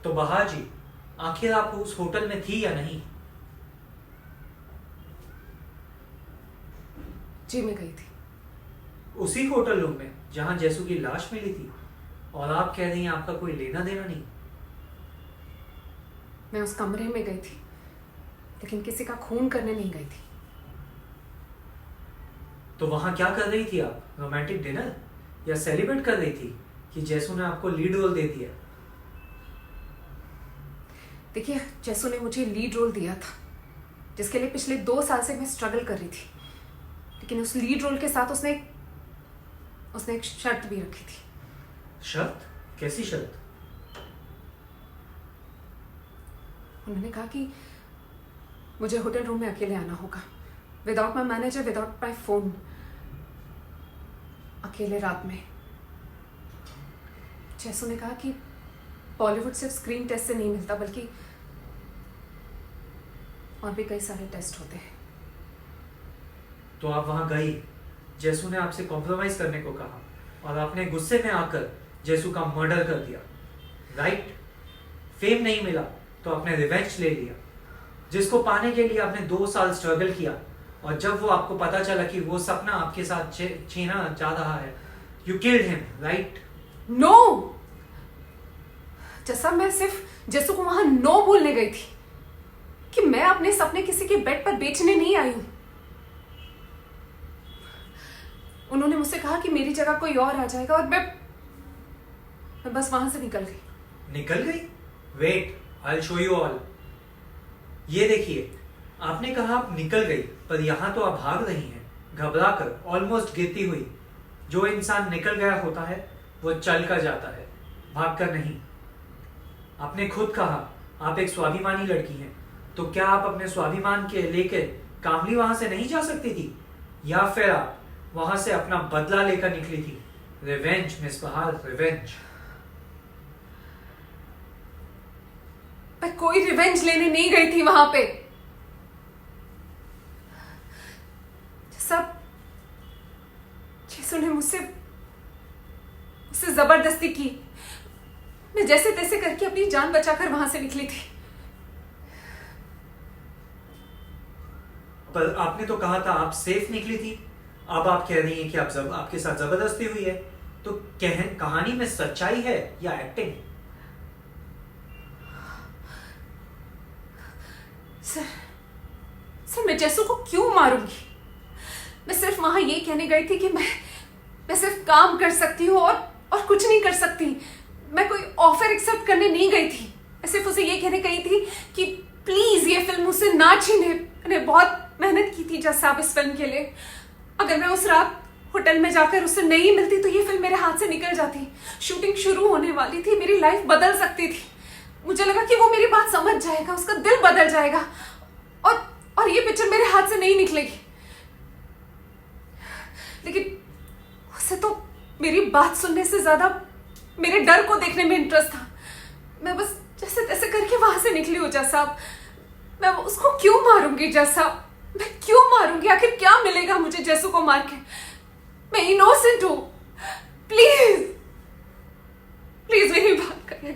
तो बहार जी, आखिर आप उस होटल में थी या नहीं? जी मैं गई थी। उसी होटल रूम में जहां जैसू की लाश मिली थी, और आप कह रही हैं आपका कोई लेना देना नहीं? मैं उस कमरे में गई थी, लेकिन किसी का खून करने नहीं गई थी। तो वहां क्या कर रही थी आप? रोमांटिक डिनर या सेलिब्रेट कर रही थी कि जैसू ने आपको लीड रोल दे दिया? देखिए, जैसू ने मुझे लीड रोल दिया था, जिसके लिए पिछले 2 साल से मैं स्ट्रगल कर रही थी। लेकिन उस लीड रोल के साथ उसने एक शर्त भी रखी थी। शर्त? कैसी शर्त? उन्होंने कहा कि मुझे होटल रूम में अकेले आना होगा, without my manager, without my phone, अकेले रात में। जैसू ने कहा कि बॉलीवुड सिर्फ स्क्रीन टेस्ट से नहीं मिलता, बल्कि और भी कई सारे टेस्ट होते हैं। तो आप वहां गई, जैसू ने आपसे कॉम्प्रोमाइज करने को कहा, और आपने गुस्से में आकर जैसू का मर्डर कर दिया, राइट? फेम नहीं मिला तो आपने रिवेंज ले लिया, जिसको पाने के लिए आपने 2 साल स्ट्रगल किया, और जब वो आपको पता चला कि वो सपना आपके साथ छीना जा रहा है, you killed him, right? No! जैसा मैं सिर्फ जैसू को वहां नो बोलने गई थी कि मैं अपने सपने किसी के बेड पर बेचने नहीं आई हूं। उन्होंने मुझसे कहा कि मेरी जगह कोई और आ जाएगा, और मैं बस वहां से निकल गई। निकल गई? Wait, I show you all. ये देखिए, आपने कहा आप निकल गई, पर यहां तो आप भाग रही हैं, घबरा कर, ऑलमोस्ट गिरती हुई। जो इंसान निकल गया होता है वो चल कर जाता है, भाग कर नहीं। आपने खुद कहा आप एक स्वाभिमानी लड़की हैं, तो क्या आप अपने स्वाभिमान के लेकर कामली वहां से नहीं जा सकती थी? या फिर आप वहां से अपना बदला लेकर निकली थी? रिवेंज मिस बहार, रिवेंज। मैं कोई रिवेंज लेने नहीं गई थी वहां पे। सब जैसू ने मुझसे जबरदस्ती की। मैं जैसे तैसे करके अपनी जान बचाकर वहां से निकली थी। पर आपने तो कहा था आप सेफ निकली थी। अब आप कह रही हैं कि आपके साथ जबरदस्ती हुई है। तो कहानी में सच्चाई है या एक्टिंग? सर मैं जैसू को क्यों मारूंगी? मैं सिर्फ वहां ये कहने गई थी कि मैं सिर्फ काम कर सकती हूँ और कुछ नहीं कर सकती। मैं कोई ऑफर एक्सेप्ट करने नहीं गई थी। मैं सिर्फ उसे ये कहने गई थी कि प्लीज ये फिल्म मुझसे ना छीने। मैंने बहुत मेहनत की थी जज साहब इस फिल्म के लिए। अगर मैं उस रात होटल में जाकर उससे नहीं मिलती तो ये फिल्म मेरे हाथ से निकल जाती। शूटिंग शुरू होने वाली थी, मेरी लाइफ बदल सकती थी। मुझे लगा कि वो मेरी बात समझ जाएगा, उसका दिल बदल जाएगा, और ये पिक्चर मेरे हाथ से नहीं निकलेगी। लेकिन उसे तो मेरी बात सुनने से ज्यादा मेरे डर को देखने में इंटरेस्ट था। मैं बस जैसे तैसे करके वहां से निकली हूँ जज साहब। मैं उसको क्यों मारूंगी जज साहब? मैं क्यों मारूंगी? आखिर क्या मिलेगा मुझे जैसू को मार के? मैं इनोसेंट हूं। प्लीज प्लीज मेरी बात करिए।